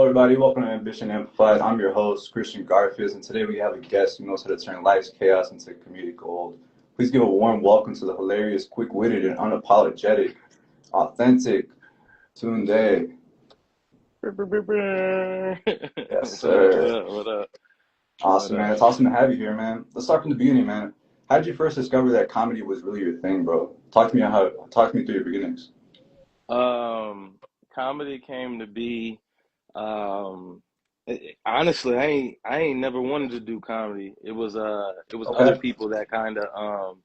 everybody. Welcome to Ambition Amplified. I'm your host, Christian Garfield, and today we have a guest who knows how to turn life's chaos into comedic gold. Please give a warm welcome to the hilarious, quick-witted, and unapologetic, authentic Tunde. Yes, What sir. up? What up? What Awesome, man. up? It's awesome to have you here, man. Let's start from the beginning, man. How did you first discover that comedy was really your thing, bro? Talk to me through your beginnings. Um, Comedy came to be. Um, Honestly, I ain't never wanted to do comedy. It was other Okay. people that kind of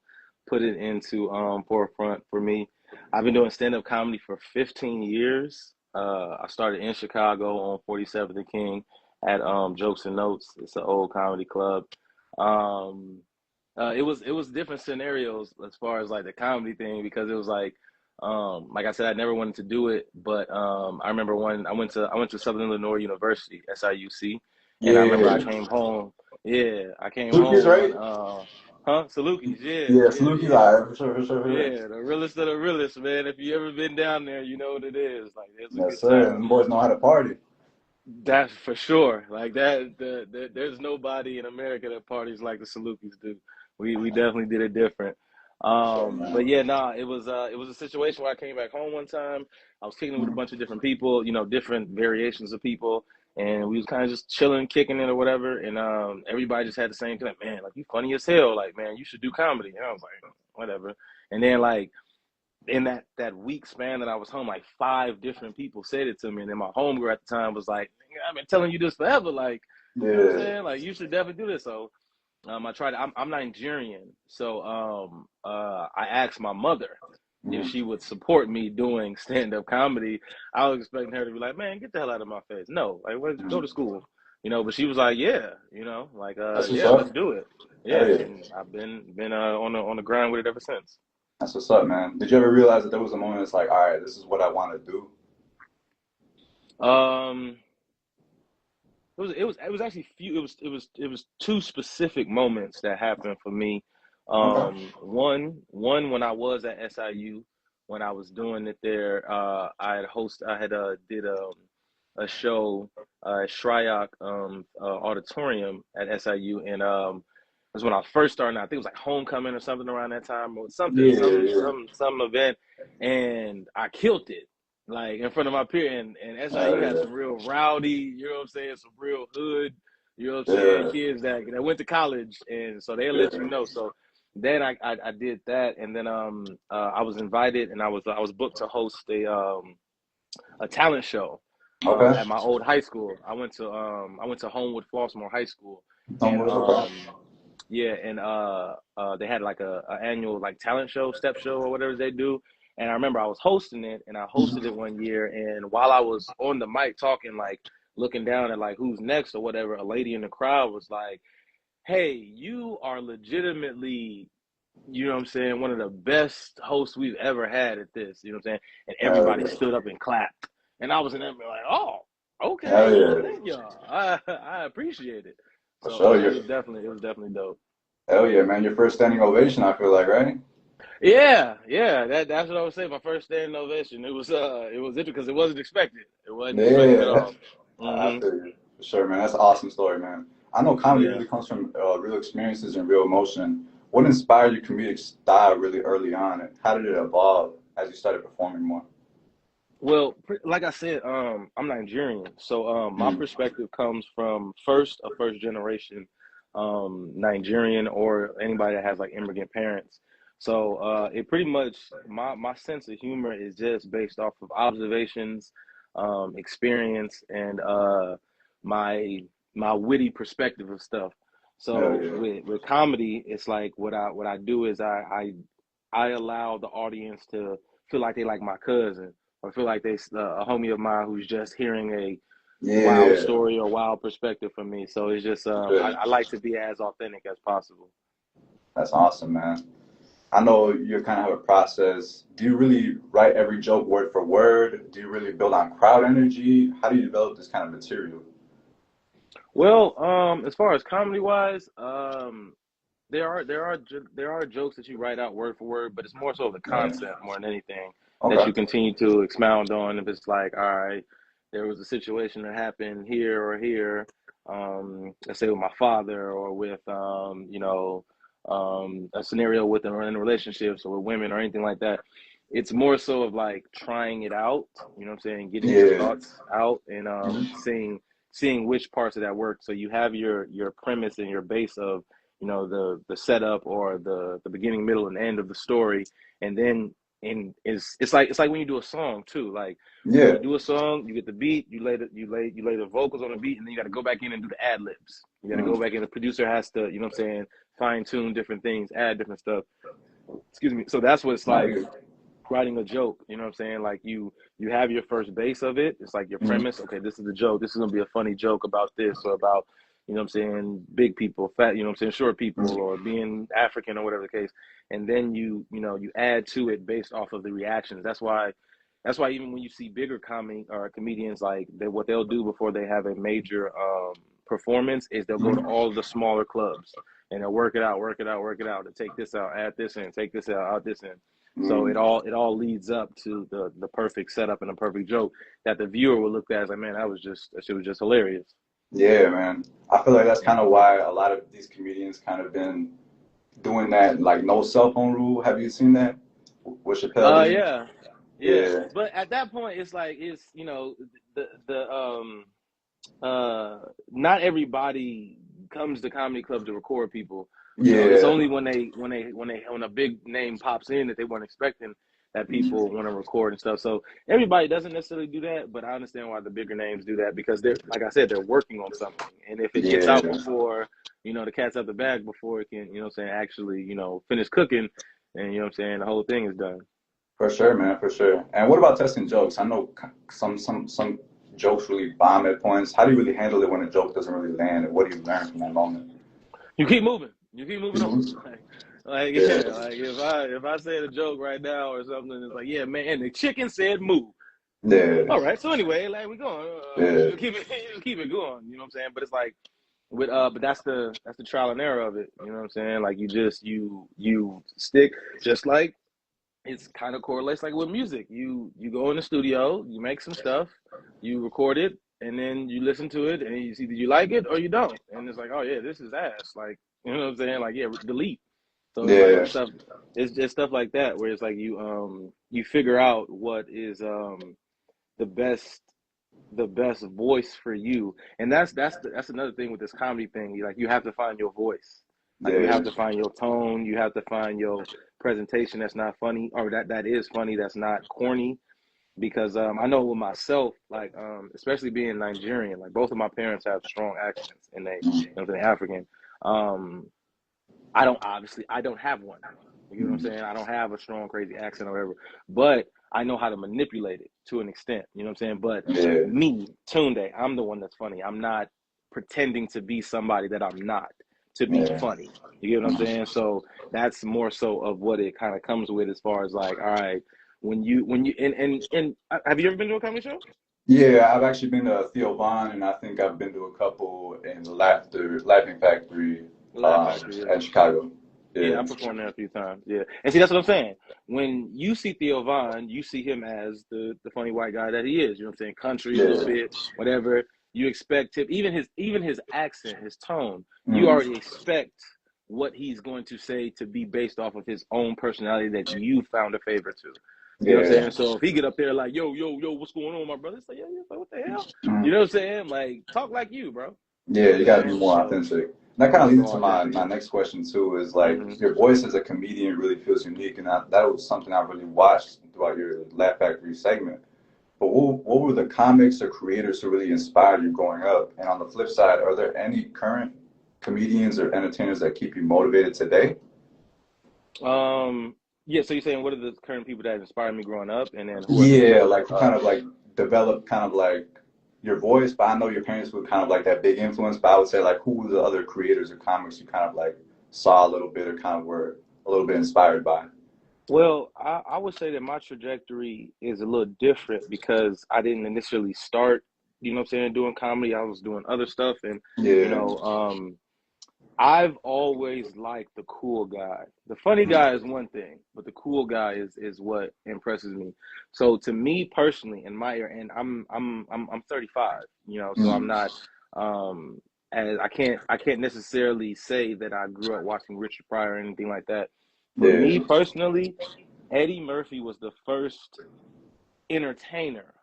put it into forefront for me. I've been doing stand-up comedy for 15 years. I started in Chicago on 47th and King at Jokes and Notes. It's an old comedy club. Um, it was different scenarios as far as like the comedy thing because it was like I said, I never wanted to do it, but I remember when I went to Southern Illinois University, SIUC, and I remember I Yeah. came home. Yeah, I came Lucas, home one right? Salukis, yeah, Yeah, yeah, Salukis, yeah. all right, for sure, for sure, for sure. Yeah, the realest of the realest, man. If you ever been down there, you know what it is. Like, it's a Yes, good sir. time. Them boys know how to party. That's for sure. Like that, there's nobody in America that parties like the Salukis do. We definitely did it different. For sure, But man. yeah, nah, it was a situation where I came back home one time. I was kicking it with a bunch of different people, different variations of people, and we was kind of just chilling, kicking it or whatever. And everybody just had the same thing, like, man, like you funny as hell, like man, you should do comedy. And I was like, whatever. And then like in that week span that I was home, like five different people said it to me, and then my homegirl at the time was like, "Nigga, I've been telling you this forever, like, you know what I'm Yeah. saying? Like, you should definitely do this." So I tried. I'm Nigerian, so I asked my mother if Mhm. she would support me doing stand up comedy. I was expecting her to be like, "Man, get the hell out of my face." No, like, go Mhm. to school, But she was like, "Yeah, like, That's what's yeah, up. let's do it." Hell Yeah, yeah. and I've been on the grind with it ever since. That's what's up, man. Did you ever realize that there was a moment it's like, all right, this is what I want to do? Um, it was actually few. It was two specific moments that happened for me. Okay. One when I was at SIU, when I was doing it there, I had did a show at Shryock Auditorium at SIU, and it was when I first started. I think it was like homecoming or something around that time, or something, Yeah, yeah. some event, and I killed it like in front of my peer, and Hell SIU had yeah. some real rowdy, you know what I'm saying, some real hood, you know what I'm saying, Yeah, kids that went to college, and so they'll let you yeah. know. So then I did that, and then I was invited, and I was booked to host a talent show Okay. at my old high school. I went to Homewood Flossmoor High School, and Homewood, okay. yeah, and they had like a annual like talent show, step show or whatever they do. And I remember I was hosting it, and I hosted it one year. And while I was on the mic talking, like looking down at like who's next or whatever, a lady in the crowd was like, "Hey, you are legitimately, you know what I'm saying, one of the best hosts we've ever had at this." You know what I'm saying? And Hell everybody yeah. stood up and clapped, and I was in there like, "Oh, okay, Hell well, yeah. thank y'all. I appreciate it." For So sure. it was definitely dope. Hell yeah, man. Your first standing ovation, I feel like, right? Yeah, yeah, that's what I was saying. My first standing ovation. It was interesting because it wasn't expected. It wasn't expected at Yeah. all. I Hmm. feel you. For sure, man. That's an awesome story, man. I know comedy Yeah. really comes from real experiences and real emotion. What inspired your comedic style really early on, and how did it evolve as you started performing more? Well, like I said, I'm Nigerian, so my Mm. perspective comes from a first generation Nigerian or anybody that has like immigrant parents. So it pretty much my sense of humor is just based off of observations, experience, and my my witty perspective of stuff. Hell So yeah. with comedy, it's like what I do is I allow the audience to feel like they like my cousin, or feel like they a homie of mine who's just hearing a wild Yeah. story or wild perspective from me. So it's just Yeah. I like to be as authentic as possible. That's awesome, man. I know you kind of have a process. Do you really write every joke word for word? Do you really build on crowd energy? How do you develop this kind of material? Well, as far as comedy wise, there are jokes that you write out word for word, but it's more so the Yeah. concept more than anything that you Okay. continue to expound on. If it's like, all right, there was a situation that happened here or here, let's say with my father or with, a scenario with in relationships or with women or anything like that. It's more so of like trying it out, you know what I'm saying, getting your Yeah. thoughts out and Mhm. seeing which parts of that work. So you have your premise and your base of, the setup or the beginning, middle, and end of the story, and then it's like when you do a song too. Like when Yeah. you do a song, you get the beat, you lay the vocals on the beat, and then you got to go back in and do the ad libs. You got to go Mhm. back in. The producer has to, you know what I'm saying, fine tune different things, add different stuff. Excuse me. So that's what it's No, like you. writing a joke. You know what I'm saying? Like you have your first base of it. It's like your Mhm. premise. Okay, this is the joke. This is gonna be a funny joke about this or about, you know what I'm saying, big people, fat, you know what I'm saying, short people, Mhm. or being African or whatever the case. And then you add to it based off of the reactions. That's why even when you see bigger comedy or comedians, like what they'll do before they have a major performance is they'll go to Mhm. all of the smaller clubs and they'll work it out, work it out, work it out to take this out, add this in, take this out, add this in. So it Mhm. all leads up to the perfect setup and the perfect joke that the viewer will look at as like, man, that shit was just hilarious. Yeah, man. I feel like that's kind of why a lot of these comedians kind of been doing that, like no cell phone rule. Have you seen that with Chappelle D? Yeah, yeah. Yeah. But at that point, it's like the not everybody comes to comedy clubs to record people. It's Yeah. only when a big name pops in that they weren't expecting that Mhm. people want to record and stuff. So everybody doesn't necessarily do that, but I understand why the bigger names do that because they're, like I said, they're working on something. And if it gets out Yeah. before, the cat's out the bag before it can, what I'm saying, actually, finish cooking, and you know what I'm saying, the whole thing is done. For sure, man, for sure. And what about testing jokes? I know some jokes really bomb at points. How do you really handle it when a joke doesn't really land? And what do you learn from that moment? You keep moving. You keep moving on. Mhm. Like Yeah, yeah, like if I said a joke right now or something, it's like, yeah, man, and the chicken said move. yeah, All right, so anyway, like we going, yeah, keep it going. You know what I'm saying? But it's like but that's the trial and error of it. You know what I'm saying? Like you stick just like it's kind of correlates like with music. You go in the studio, you make some stuff, you record it, and then you listen to it, and you see that you like it or you don't. And it's like, oh yeah, this is ass. Like you know what I'm saying? Like yeah, delete. So it's like yeah, stuff. It's just stuff like that where it's like you figure out what is the best the best voice for you, and that's another thing with this comedy thing. You have to find your voice. Like you yeah. have to find your tone. You have to find your presentation that's not funny or that is funny. That's not corny. Because I know with myself, like especially being Nigerian, like both of my parents have strong accents, and they're African. Um, I don't have one. You know what I'm Mhm. saying? I don't have a strong, crazy accent or whatever, but I know how to manipulate it to an extent. You know what I'm saying? But Yeah, me, Tunde, I'm the one that's funny. I'm not pretending to be somebody that I'm not to be yeah. funny. You get what I'm saying? So that's more so of what it kind of comes with as far as like, all right, when you and have you ever been to a comedy show? Yeah, I've actually been to Theo Von, and I think I've been to a couple in Laughing Factory, Laugh Factory, yeah. in Chicago. Yeah, Yeah, I performed there a few times. Yeah, and see, that's what I'm saying. When you see Theo Von, you see him as the funny white guy that he is. You know what I'm saying? Country a little yeah. bit, whatever. You expect him, even his accent, his tone. You Mhm. already expect what he's going to say to be based off of his own personality that you found a favor to. You get what I'm Yeah. saying? So if he get up there like, yo, what's going on, my brother? It's like, yeah, like, what the hell? You Mhm. know what I'm saying? Like, talk like you, bro. You Yeah, know what you I'm got to be saying? more So authentic. That kind you of gotta leads go into my, authentic. my next question too, is like Hmm. your voice as a comedian really feels unique, and that was something I really watched throughout your Laugh Factory segment. But what were the comics or creators who really inspired you growing up? And on the flip side, are there any current comedians or entertainers that keep you motivated today? Um, yeah, so you're saying what are the current people that inspired me growing up, and then who are the Yeah, people like that who kind of like developed kind of like your voice, but I know your parents were kind of like that big influence, but I would say like who were the other creators or comics you kind of like saw a little bit or kind of were a little bit inspired by? well, I would say that my trajectory is a little different because I didn't initially start, you know what I'm saying, doing comedy. I was doing other stuff and, you Yeah. know, um I've always liked the cool guy. The funny Mhm. guy is one thing, but the cool guy is what impresses me. So to me personally, in my and I'm 35, you know, so I'm Mhm. not um as I can't necessarily say that I grew up watching Richard Pryor or anything like that. For me Yeah, personally, Eddie Murphy was the first entertainer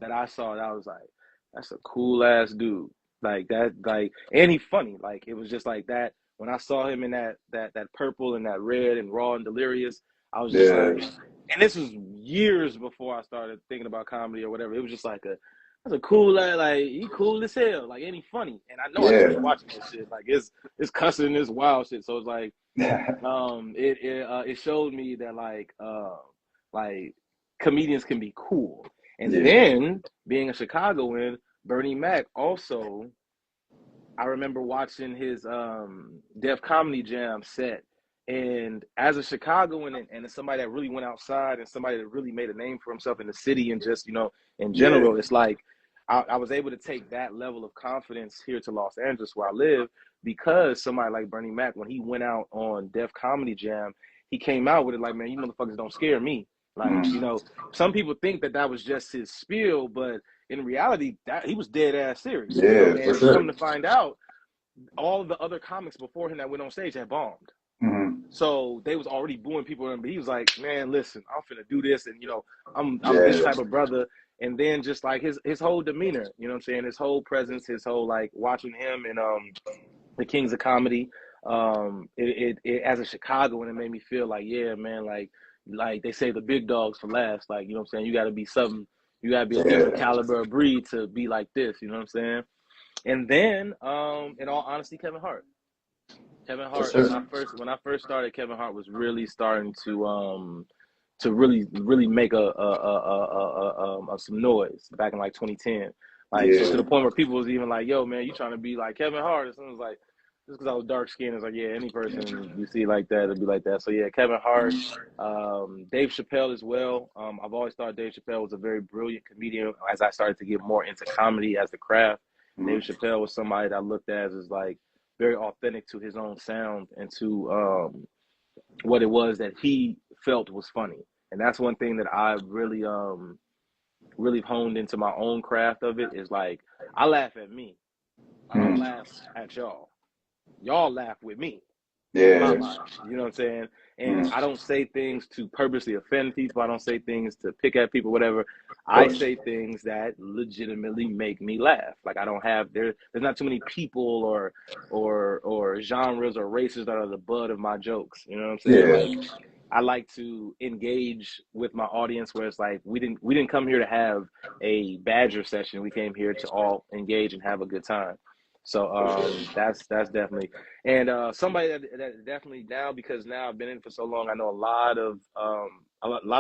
that I saw that I was like, that's a cool ass dude. Like that, like, and he funny. Like it was just like that. When I saw him in that purple and that red and raw and delirious, I was just yeah, like, and this was years before I started thinking about comedy or whatever. It was just like that's a cool like he cool as hell. Like and he funny. And I know I shouldn't be yeah. watching this shit. Like it's cussing, it's wild shit. So it's like it showed me that like comedians can be cool. And Yeah, then being a Chicagoan, Bernie Mac also, I remember watching his Def Comedy Jam set. And as a Chicagoan and as somebody that really went outside and somebody that really made a name for himself in the city and just, in yeah. general, it's like I was able to take that level of confidence here to Los Angeles where I live because somebody like Bernie Mac, when he went out on Def Comedy Jam, he came out with it like, man, you motherfuckers don't scare me. Like, Mhm. some people think that was just his spiel, but in reality, that he was dead ass serious, Yeah, for and come sure. to find out, all of the other comics before him that went on stage had bombed. Mhm. So they was already booing people, but he was like, "Man, listen, I'm finna do this, and I'm this Yeah. type of brother." And then just like his whole demeanor, you know what I'm saying, his whole presence, his whole like watching him and the Kings of Comedy, it as a Chicagoan, it made me feel like, yeah, man, like they say the big dogs for last, like you know what I'm saying, you got to be something, you got to be a different Yeah, caliber of breed to be like this, you know what I'm saying. And then, in all honesty, Kevin Hart. Kevin for Hart, sure. when I first started, Kevin Hart was really starting to really make some noise back in like 2010. Like so to Yeah. the point where people was even like, "Yo, man, you trying to be like Kevin Hart?" And someone was like, "Just because I was dark skinned," it's like, yeah, any person you see like that, it'll be like that. So yeah, Kevin Hart, Dave Chappelle as well. I've always thought Dave Chappelle was a very brilliant comedian. As I started to get more into comedy as the craft, Dave Mhm. Chappelle was somebody that I looked at as like very authentic to his own sound and to what it was that he felt was funny. And that's one thing that I really honed into my own craft of it is like I laugh at me. I don't Mhm. laugh at y'all. Y'all laugh with me in my Yeah. mind. You know what I'm saying? And Mhm. I don't say things to purposely offend people. I don't say things to pick at people, whatever. Of I course. say things that legitimately make me laugh. Like I don't have there's not too many people or genres or races that are the butt of my jokes. You know what I'm saying? Yeah. Like I like to engage with my audience where it's like we didn't come here to have a badger session. We came here to all engage and have a good time. So For sure. that's definitely and somebody that definitely now because now I've been in for so long, I know a lot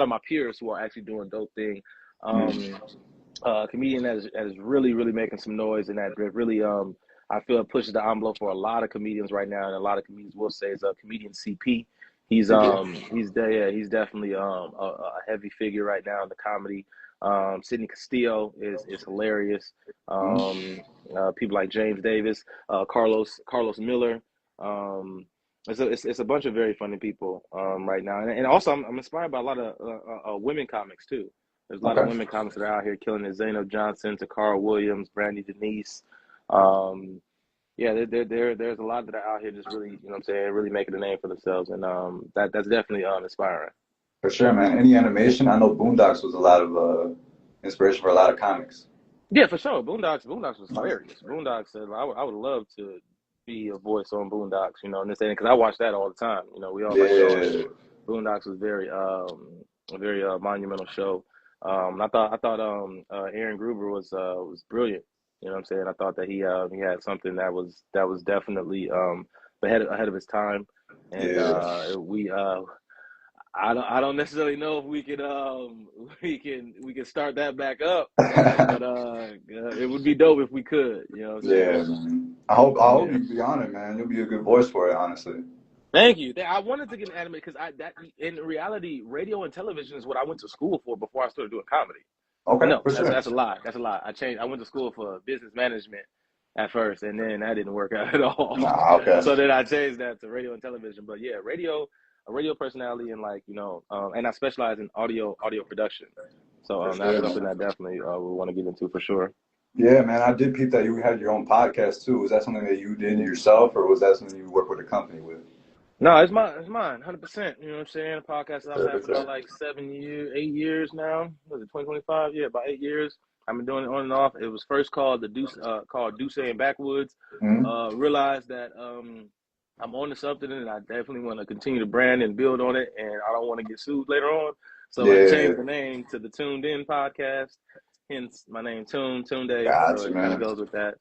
of my peers who are actually doing dope thing. Mhm. Um, comedian that is really really making some noise and that really I feel it pushes the envelope for a lot of comedians right now, and a lot of comedians will say is a comedian CP. He's CP. yeah, he's definitely a heavy figure right now in the comedy. Sidney Castillo is hilarious. Mhm. Um, People like James Davis, Carlos Miller. Um, it's a bunch of very funny people right now, and also I'm inspired by a lot of women comics too. There's a lot of Okay. women comics that are out here killing it. Zainab Johnson, Takara Williams, Brandy Denise. Um, yeah, there's a lot that are out here just really, you know what I'm saying, really making a name for themselves. And that's definitely inspiring. For sure, man. Any animation? I know Boondocks was a lot of inspiration for a lot of comics. Yeah, for sure. Boondocks was hilarious. Boondocks, I would love to be a voice on Boondocks, and this because I watch that all the time. We all like showing it. Yeah. Boondocks was a very monumental show. I thought Aaron Gruber was brilliant. You know what I'm saying? I thought that he had something that was definitely ahead of his time, and Yeah. we I don't necessarily know if we can we can start that back up, but it would be dope if we could. You know what I'm Yeah, saying? man. I hope Yeah. you be on it, man. You'll be a good voice for it, honestly. Thank you. I wanted to get an anime because I that in reality, radio and television is what I went to school for before I started doing comedy. Okay, No, for that's sure. that's a lie. That's a lie. I changed. I went to school for business management, at first, and then that didn't work out at all. Nah, okay. So then I changed that to radio and television. But yeah, a radio personality, and like and I specialize in audio production. So For that's sure, something man. that definitely we want to get into for sure. Yeah, man, I did peep that you had your own podcast too. Was that something that you did yourself, or was that something you work with a company with? No, it's mine, 100%. You know what I'm saying? The podcast that I've For had for about sure. like 7 years, 8 years now. Was it 2025? Yeah, about 8 years. I've been doing it on and off. It was first called Deuce and Backwoods. Mhm. Realized that I'm on to something, and I definitely want to continue to brand and build on it, and I don't want to get sued later on. So I Yeah, changed the name to the Tuned In podcast. Hence my name, Tunde. So gotcha, it kind of man. goes with that.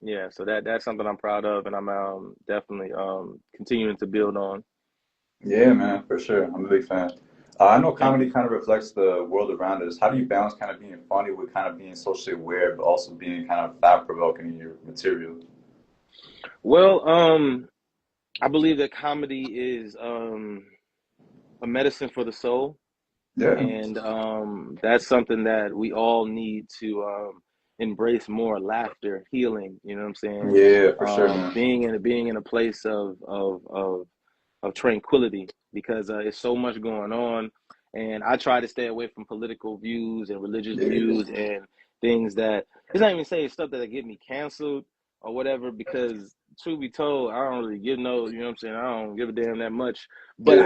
Yeah, so that's something I'm proud of, and I'm definitely continuing to build on. Yeah, man, for sure. I'm a big fan. I know Thank comedy you. kind of reflects the world around us. How do you balance kind of being funny with kind of being socially aware, but also being kind of thought-provoking in your material? Well, I believe that comedy is a medicine for the soul, Yeah, and that's something that we all need to embrace more. Laughter, healing. You know what I'm saying? yeah, for sure, man. Being in a place of tranquility, because it's so much going on, and I try to stay away from political views and religious Yeah, views and things that it's not even saying stuff that get me canceled or whatever, because truth be told, I don't really give no, you know what I'm saying, I don't give a damn that much, but yeah,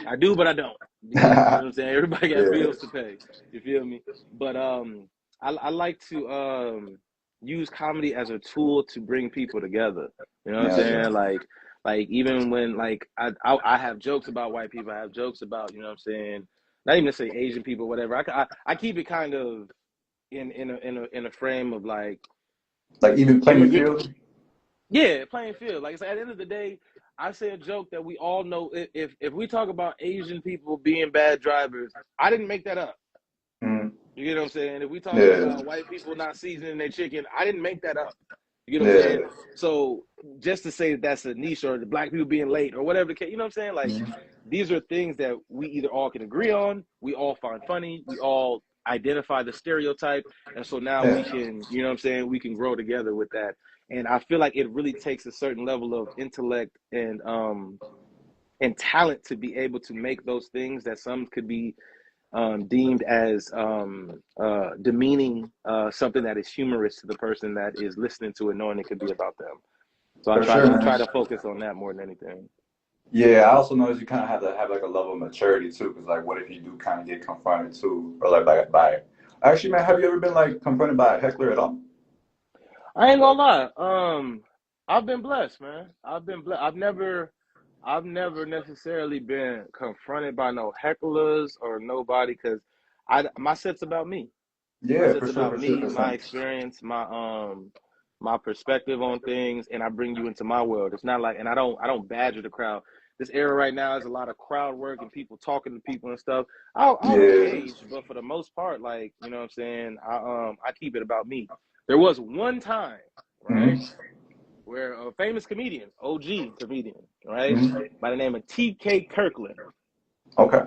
I do, but I don't, because you know what I'm saying, everybody got yeah. bills to pay, you feel me? But I like to use comedy as a tool to bring people together, you know what I'm Yeah, saying, yeah. like even when like I have jokes about white people, I have jokes about, you know what I'm saying, not even to say Asian people, whatever. I keep it kind of in a frame of like Like even playing immigrant. field. Yeah, playing field. Like I said, at the end of the day, I say a joke that we all know. If we talk about Asian people being bad drivers, I didn't make that up. Mm, You get what I'm saying? If we talking yeah, about white people not seasoning their chicken, I didn't make that up. You get what I'm saying? yeah. So just to say that that's a niche, or the black people being late or whatever the case, you know what I'm saying? Like, Mm, these are things that we either all can agree on, we all find funny, we all identify the stereotype, and so now we yeah. can, you know what I'm saying, we can grow together with that. And I feel like it really takes a certain level of intellect and talent to be able to make those things that some could be deemed as demeaning, something that is humorous to the person that is listening to it, knowing it could be about them. So For sure, I man. try to focus on that more than anything. Yeah, I also noticed you kind of have to have like a level of maturity too, because like, what if you do kind of get confronted too, or like by actually, man, have you ever been like confronted by a heckler at all? I ain't gonna lie. I've been blessed, man. I've been blessed. I've never necessarily been confronted by no hecklers or nobody, because my set's about me. My Yeah, set's about for sure, me, for my sure. experience, my perspective on things, and I bring you into my world. It's not like, and I don't badger the crowd. This era right now is a lot of crowd work and people talking to people and stuff. I'll Yeah. engage, but for the most part, like, you know what I'm saying, I keep it about me. There was one time, right, Hmm. where a famous comedian, OG comedian, right, Hmm. by the name of TK Kirkland. Okay.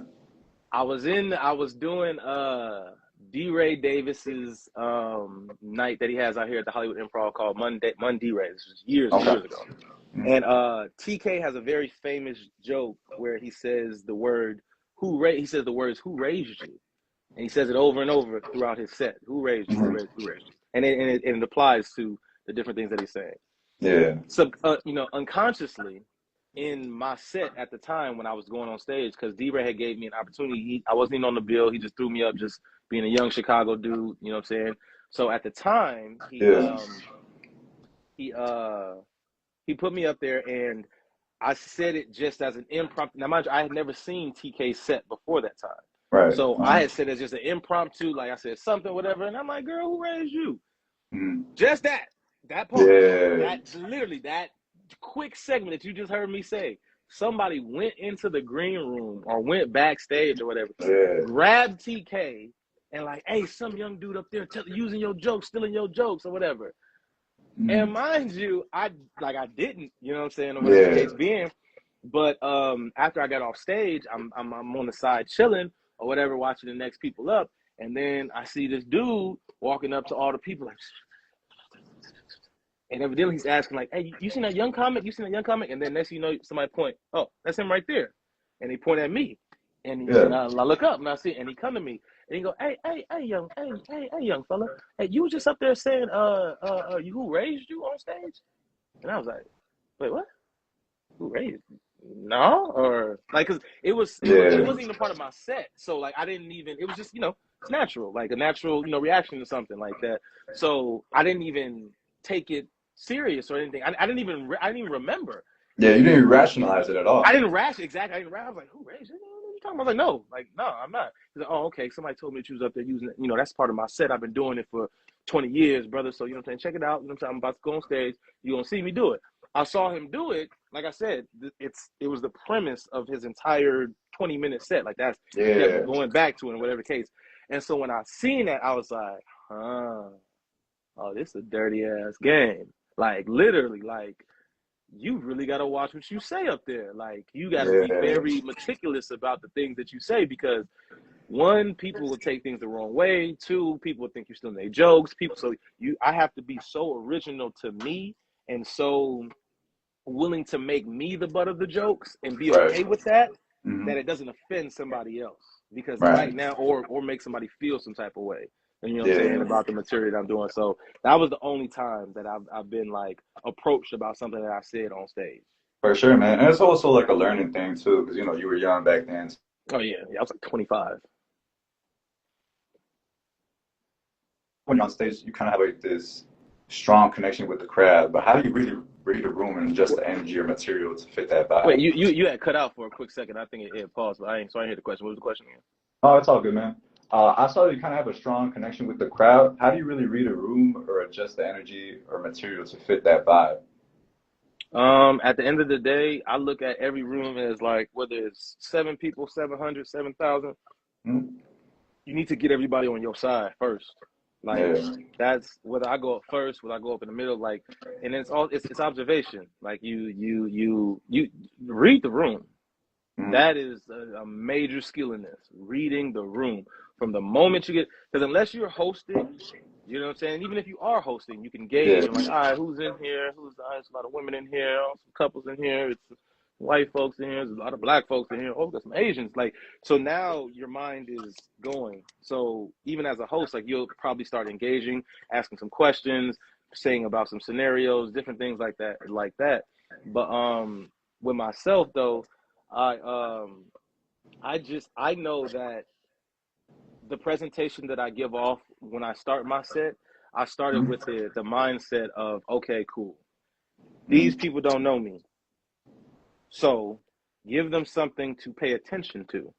I was doing D. Ray Davis's night that he has out here at the Hollywood Improv called Monday Ray. This was years and Okay. years ago. Mhm. And TK has a very famous joke where he says the word he says the words "Who raised you?" And he says it over and over throughout his set. Who raised you? Who Mhm. raised you? Who raised you? And it applies to the different things that he's saying. Yeah. So unconsciously, in my set at the time when I was going on stage, because D-Ray had gave me an opportunity. I wasn't even on the bill. He just threw me up, just being a young Chicago dude. You know what I'm saying? So at the time, Yeah. he uh he put me up there, and I said it just as an impromptu. Now, mind you, I had never seen TK set before that time. Right. So I Uh-huh. had said it's just an impromptu, like I said something, whatever. And I'm like, girl, who raised you? Mhm. Just that part, Yeah. that literally that quick segment that you just heard me say. Somebody went into the green room or went backstage or whatever, Yeah. grabbed TK and like, hey, some young dude up there using your jokes, stealing your jokes or whatever. And Mhm. mind you, I didn't, you know what I'm saying, or whatever the Yeah. case being. But after I got off stage, I'm on the side chilling or whatever, watching the next people up, and then I see this dude walking up to all the people like, And evidently he's asking like, "Hey, you seen that young comic? You seen that young comic?" And then next thing you know, somebody point, "Oh, that's him right there," and they point at me, and Yeah. I look up and I see, and he come to me and he go, "Hey, young fella, hey, you was just up there saying, you who raised you on stage?" And I was like, "Wait, what? Who raised you?" No, or like, cause it Yeah. wasn't even a part of my set, so like I didn't even. It was just it's natural, like a natural reaction to something like that. So I didn't even take it serious or anything. I didn't even remember. Yeah, you didn't rationalize it at I all. didn't rash exactly. I didn't rash. I was like, "Who raised you? What are you talking about?" I was like, no, I'm not. He's like, "Oh, okay. Somebody told me that you was up there using it. That's part of my set. I've been doing it for 20 years, brother. So what I'm saying, check it out. What I'm saying, I'm about to go on stage. You're gonna see me do it." I saw him do it. Like I said, it was the premise of his entire 20-minute set. Like that's he kept Yeah. going back to it, in whatever case. And so when I seen that, I was like, oh, this is a dirty ass game. Like literally, like you really got to watch what you say up there. Like you got to be Yeah. very meticulous about the things that you say, because one, people will take things the wrong way. Two, people will think you're stealing their jokes. I have to be so original to me and so willing to make me the butt of the jokes and be Right. okay with that, Hmm. that it doesn't offend somebody else. Because right Right. now, or make somebody feel some type of way. And you know what I'm saying, Yeah. about the material that I'm doing. So that was the only time that I've been like approached about something that I said on stage. For sure, man. And it's also like a learning thing too, because you were young back then. Oh yeah, I was like 25. When you're on stage, you kind of have like this strong connection with the crowd. But how do you really read a room and adjust the energy or material to fit that Wait, vibe? you had cut out for a quick second. I think it paused, but so I didn't hear the question. What was the question again? Oh, it's all good, man. I saw you kind of have a strong connection with the crowd. How do you really read a room or adjust the energy or material to fit that vibe? At the end of the day, I look at every room as like whether it's 7 people, 700, 7,000. Hmm? You need to get everybody on your side first. Like Yeah. that's whether I go up first, whether I go up in the middle, like, and it's observation. Like you read the room. Hmm. That is a major skill in this. Reading the room from the moment you get, because unless you're hosting, you know what I'm saying? Even if you are hosting, you can gauge Yeah. and like, all right, who's in here? There's a lot of women in here, some couples in here, it's white folks in here, there's a lot of black folks in here. Oh, there's some Asians. Like, so now your mind is going. So even as a host, like you'll probably start engaging, asking some questions, saying about some scenarios, different things like that. But with myself though, I I know that the presentation that I give off when I start my set, I started with Hmm. the mindset of, okay, cool. These Hmm. people don't know me. So give them something to pay attention to.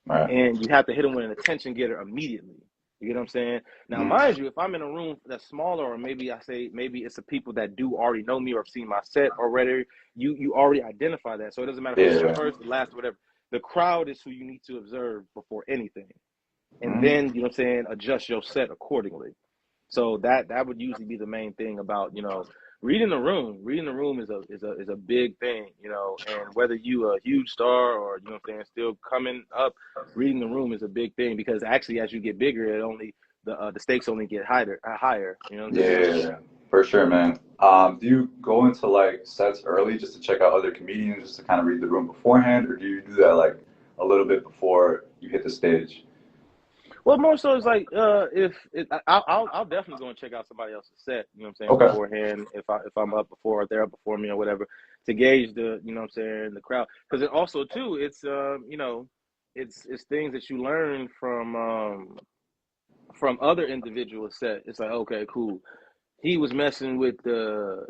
Right. And you have to hit them with an attention getter immediately. You get what I'm saying? Now, Hmm. mind you, if I'm in a room that's smaller, or maybe it's the people that do already know me or have seen my set already, you already identify that. So it doesn't matter if I'm the Yeah. first, the last, whatever. The crowd is who you need to observe before anything. And Hmm. then, you know what I'm saying, adjust your set accordingly. So that would usually be the main thing about, reading the room. Reading the room is a big thing, and whether you a huge star or, what I'm saying, still coming up, reading the room is a big thing, because actually as you get bigger, the stakes only get higher, you know what I'm saying? Yeah. For sure, man. Do you go into like sets early just to check out other comedians, just to kind of read the room beforehand, or do you do that like a little bit before you hit the stage? Well, more so it's like if it, I'll definitely go and check out somebody else's set. You know what I'm saying, Okay. beforehand, if I'm up before or they're up before me or whatever, to gauge the, what I'm saying, the crowd. Because it also too, it's it's things that you learn from other individual set. It's like, okay, cool. He was messing with the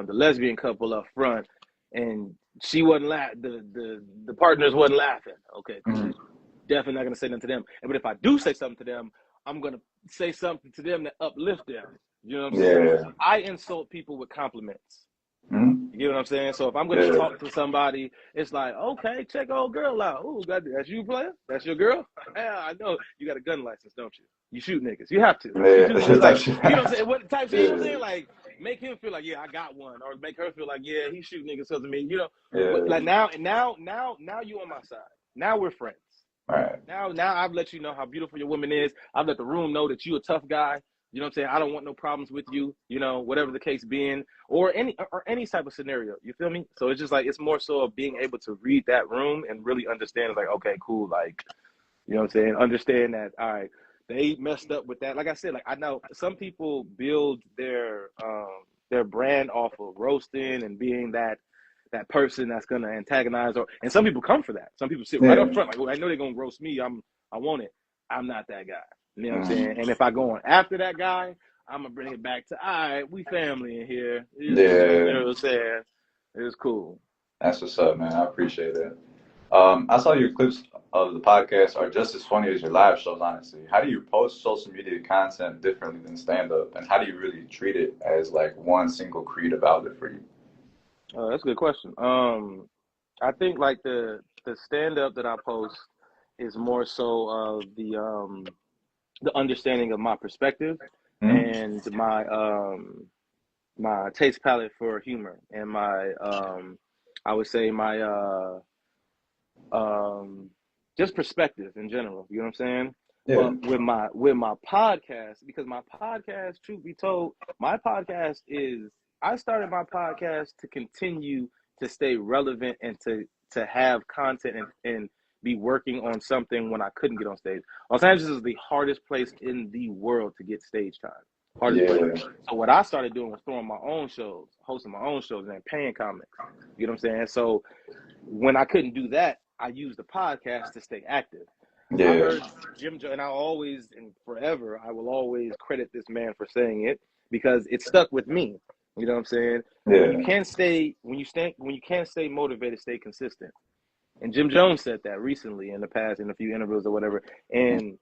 lesbian couple up front, and she wasn't the partners wasn't laughing. Okay, cool. Mhm. Definitely not gonna say nothing to them. But if I do say something to them, I'm gonna say something to them that uplift them. You know what I'm saying? Yeah. I insult people with compliments. Mhm. You get what I'm saying? So if I'm gonna Yeah. talk to somebody, it's like, okay, check old girl out. Ooh, that's you, player? That's your girl? Yeah, I know. You got a gun license, don't you? You shoot niggas. You have to. You Yeah. do. It's Like, actually, you know what I'm saying? What type shit? You know what I'm yeah. saying? Like, make him feel like, yeah, I got one, or make her feel like, yeah, he shoot niggas because of me. But Yeah. like now you on my side. Now we're friends. All right. Now I've let you know how beautiful your woman is. I've let the room know that you a tough guy. You know what I'm saying? I don't want no problems with you, you know, whatever the case being, or any type of scenario. You feel me? So it's just like it's more so of being able to read that room and really understand like, okay, cool, like, you know what I'm saying? Understand that, all right, they messed up with that. Like I said, like I know some people build their brand off of roasting and being that person that's gonna antagonize, and some people come for that. Some people sit right Yeah. up front, like, well, I know they're gonna roast me. I want it. I'm not that guy. You know what I'm Mm. saying? And if I go on after that guy, I'm gonna bring it back to, all right, we family in here. You Yeah. know what I'm saying? It's cool. That's what's up, man. I appreciate that. I saw your clips of the podcast are just as funny as your live shows, honestly. How do you post social media content differently than stand up? And how do you really treat it as like one single creative outlet for you? That's a good question. I think like the stand up that I post is more so of the understanding of my perspective Hmm. and my taste palette for humor and my I would say my um just perspective in general. You know what I'm saying? Yeah. But with my podcast, because my podcast, truth be told, my podcast is I started my podcast to continue to stay relevant and to have content and be working on something when I couldn't get on stage. Los Angeles is the hardest place in the world to get stage time. Hardest place. Yeah. So what I started doing was throwing my own shows, hosting my own shows, and then paying comics. You know what I'm saying? So when I couldn't do that, I used the podcast to stay active. I Yeah. heard Jim Jones, and I always and forever I will always credit this man for saying it because it stuck with me. You know what I'm saying? When you Yeah. can't stay when you can't stay motivated, stay consistent. And Jim Jones said that recently in the past in a few interviews or whatever. And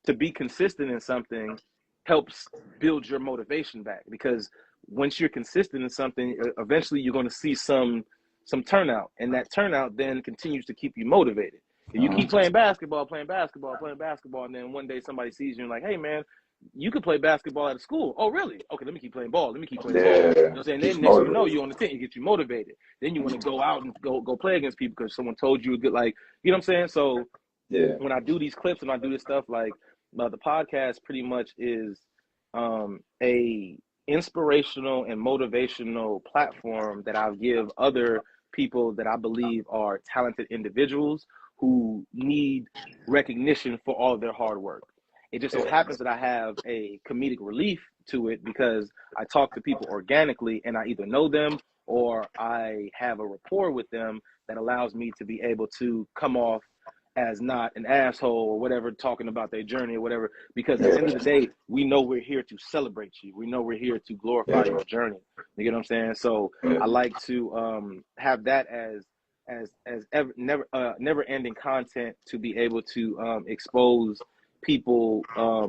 to be consistent in something helps build your motivation back because once you're consistent in something, eventually you're going to see some turnout, and that turnout then continues to keep you motivated. If you keep Mhm. playing basketball, playing basketball, playing basketball, and then one day somebody sees you and like, hey man, you could play basketball at a school. Oh really? Okay, let me keep playing ball. Let me keep playing ball. You know Yeah. what I'm saying? Keeps Then next thing you know, motivated. you're on the team. It gets you motivated. Then you want to go out and go play against people because someone told you good. Like, you know what I'm saying? So Yeah. when I do these clips and I do this stuff, like the podcast pretty much is a inspirational and motivational platform that I'll give other people that I believe are talented individuals who need recognition for all of their hard work. It just so Yeah. happens that I have a comedic relief to it because I talk to people organically and I either know them or I have a rapport with them that allows me to be able to come off as not an asshole or whatever, talking about their journey or whatever. Because at the end of the Yeah. day, we know we're here to celebrate you. We know we're here to glorify Yeah. your journey. You get what I'm saying? So Yeah. I like to have that as never ending content to be able to expose people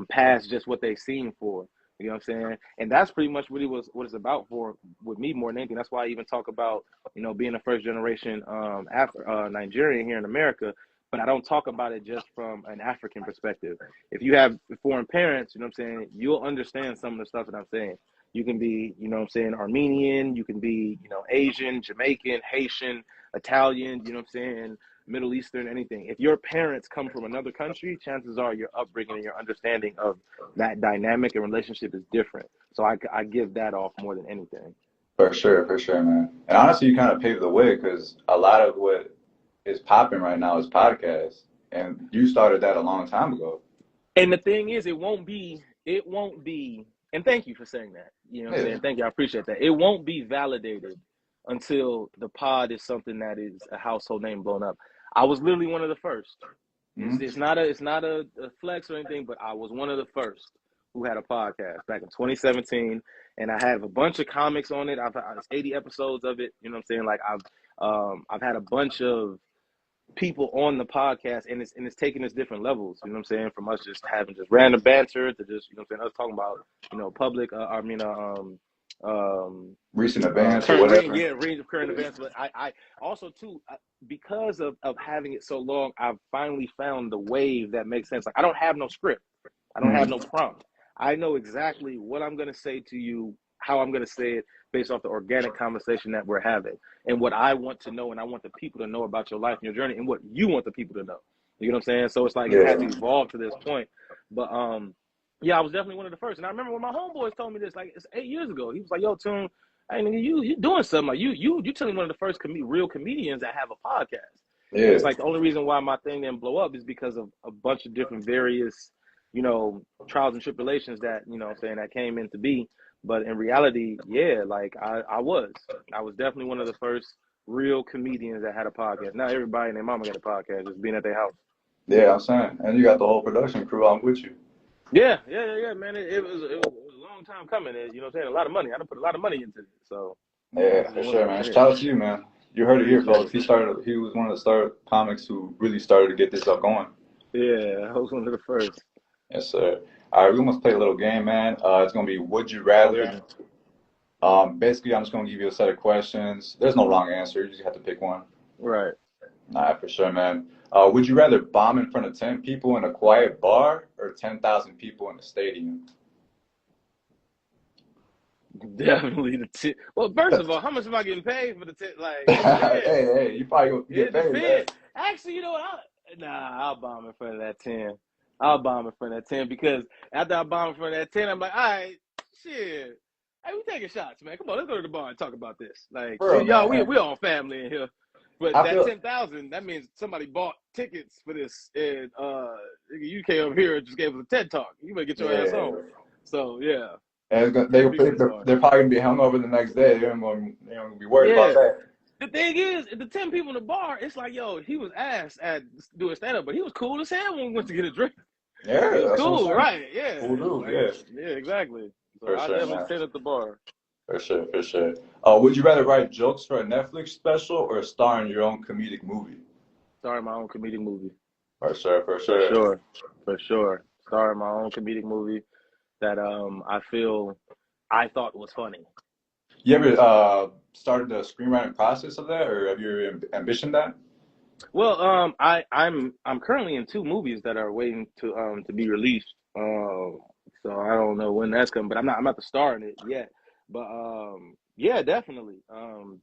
past just what they've seen for. You know what I'm saying? And that's pretty much really what it's about for with me more than anything. That's why I even talk about, you know, being a first generation Nigerian here in America, but I don't talk about it just from an African perspective. If you have foreign parents, you know what I'm saying, you'll understand some of the stuff that I'm saying. You can be, you know what I'm saying, Armenian, you can be, you know, Asian, Jamaican, Haitian, Italian, you know what I'm saying, Middle Eastern, anything. If your parents come from another country, chances are your upbringing and your understanding of that dynamic and relationship is different. So I give that off more than anything. For sure, man. And honestly, you kind of paved the way because a lot of what is popping right now is podcasts, and you started that a long time ago. And the thing is, it won't be, and thank you for saying that. You know what I'm Yeah. saying? Thank you. I appreciate that. It won't be validated until the pod is something that is a household name blown up. I was literally one of the first. Hmm. It's not a flex or anything, but I was one of the first who had a podcast back in 2017, and I have a bunch of comics on it. I've 80 episodes of it. You know what I'm saying? Like I've had a bunch of people on the podcast, and it's taking us different levels. You know what I'm saying? From us just having just random banter to just, you know what I'm saying, us talking about, you know, public. Recent events or Current whatever. range of current events. But I also too because of having it so long, I've finally found the wave that makes sense. Like I don't have no script. I don't have no Hmm. prompt. I know exactly what I'm going to say to you, how I'm going to say it based off the organic conversation that we're having and what I want to know and I want the people to know about your life and your journey and what you want the people to know. You know what I'm saying? So it's like it has Yeah. evolved to this point. But Yeah, I was definitely one of the first. And I remember when my homeboys told me this, like it's 8 years ago. He was like, "Yo, Tune, hey nigga, you doing something? Like you telling one of the first real comedians that have a podcast." And Yeah, it's like the only reason why my thing didn't blow up is because of a bunch of different various, trials and tribulations that what I'm saying that came into be. But in reality, yeah, like I was definitely one of the first real comedians that had a podcast. Now everybody and their mama got a podcast, just being at their house. yeah, I'm saying, and you got the whole production crew on with you. Yeah, man. It was a long time coming. What I'm saying? A lot of money. I done put a lot of money into it. So Yeah, this is for one sure, of man. yeah. Shout out to you, man. You heard it here, Appreciate folks. it. He was one of the start comics who really started to get this stuff going. Yeah, I was one of the first. Yes, sir. All right, we almost play a little game, man. It's gonna be Would You Sounds Rather. good. Basically, I'm just gonna give you a set of questions. There's no wrong answer. You just have to pick one. Right. All right, for sure, man. Would you rather bomb in front of 10 people in a quiet bar or 10,000 people in a stadium? Definitely the tip. Well, first of all, how much am I getting paid for the tip? Like, it Hey, depends. hey, you probably gonna get It paid, man. depends. Actually, you know what? I'll bomb in front of that 10. I'll bomb in front of that 10 because after I bomb in front of that 10, I'm like, all right, shit. Hey, we taking shots, man. Come on, let's go to the bar and talk about this. Like, For real, y'all, man. we all family in here. But I that feel 10,000, that means somebody bought tickets for this, and you came up here and just gave us a TED talk. You better get your ass yeah. on. So yeah, And ten people in the bar. they're probably gonna be hungover the next day. They don't gonna be worried about Yeah. that. The thing is, the 10 people in the bar, it's like, yo, he was asked at doing stand up, but he was cool as hell when we went to get a drink. He Yeah, was that's what I'm cool, saying. right? Yeah, Cool dude, like yeah, yeah, exactly. So for I sure, definitely man. stand at the bar. For sure, for sure. Would you rather write jokes for a Netflix special or star in your own comedic movie? Starring my own comedic movie, For sure, for for sure. sure, for sure. Starring my own comedic movie that I feel I thought was funny. You ever started the screenwriting process of that, or have you ambitioned that? Well, I'm currently in two movies that are waiting to be released. So I don't know when that's coming, but I'm not the star in it yet. But yeah, definitely. I'm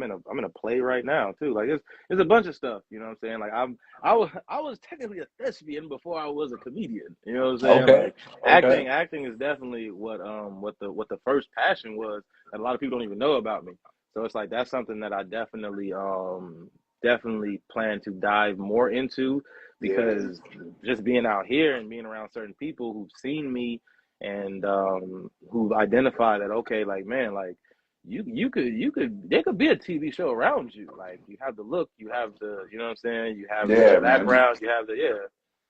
in a play right now too. Like there's a bunch of stuff. You know what I'm saying? Like I was technically a thespian before I was a comedian. You know what I'm saying? Okay, Like okay. acting is definitely what the first passion was that a lot of people don't even know about me. So it's like that's something that I definitely plan to dive more into Yeah, because just being out here and being around certain people who've seen me and who've identified that okay, like man, like you could there could be a TV show around you. Like you have the look, you have the you know what I'm saying, you have the yeah, man. background, you have the yeah.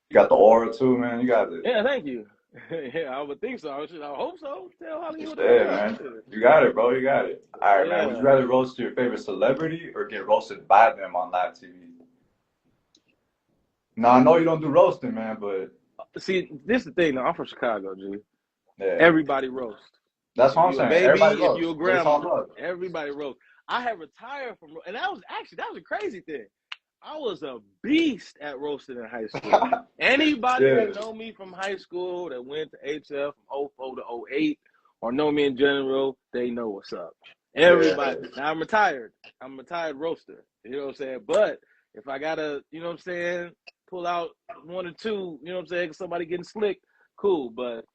You got the aura too, man. You got it. Yeah, thank you. Yeah, I would think so. I hope so. Tell Hollywood to look Yeah, out. man. You got it, bro. You got it. All right, man. Would you Yeah. rather roast your favorite celebrity or get roasted by them on live TV? No, I know you don't do roasting, man, but See, this is the thing. Though. I'm from Chicago, G. yeah, Everybody roast. that's If what I'm you a saying. Everybody baby, if you roasts, a but it's all grandma, love. everybody roast. I had retired from, and that was a crazy thing. I was a beast at roasting in high school. Anybody Yeah, that know me from high school that went to HF from '04 to '08 or know me in general, they know what's up. yeah. Everybody. Now I'm retired. I'm a retired roaster. You know what I'm saying? But if I gotta, you know what I'm saying, pull out one or two, you know what I'm saying, somebody getting slick, cool. But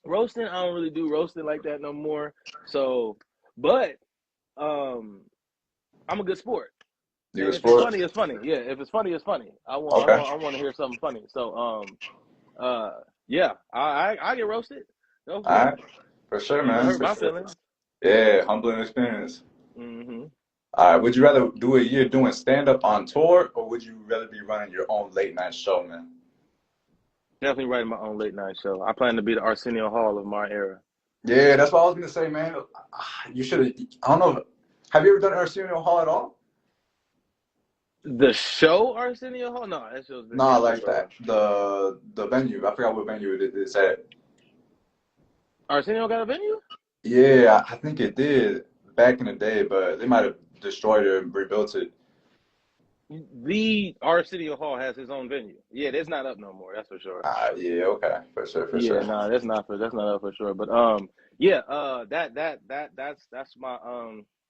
roasting, I don't really do roasting like that no more. So, but um, I'm a good sport. You a And if it's sport? funny, it's funny. Yeah, if it's funny, it's funny. I want, I Okay. want, I want to hear something funny. So, uh, yeah, I get roasted. Go All for it. right. For sure, Ain't gonna man. hurt For my sure. feelings. Yeah, humbling experience. Hmm. All right. Would you rather do a year doing stand up on tour, or would you rather be running your own late night show, man? Definitely writing my own late night show. I plan to be the Arsenio Hall of my era. Yeah, that's what I was gonna say, man. You should have. I don't know. Have you ever done Arsenio Hall at all? The show Arsenio Hall? No, that show's been Nah, canceled like forever. that. The venue. I forgot what venue it is at. Arsenio got a venue? Yeah, I think it did back in the day, but they might have destroyed it and rebuilt it. The Arsenio Hall has his own venue. Yeah, that's not up no more. That's for sure. Yeah, okay, for sure, for Yeah, sure. no, that's not up for sure. But yeah,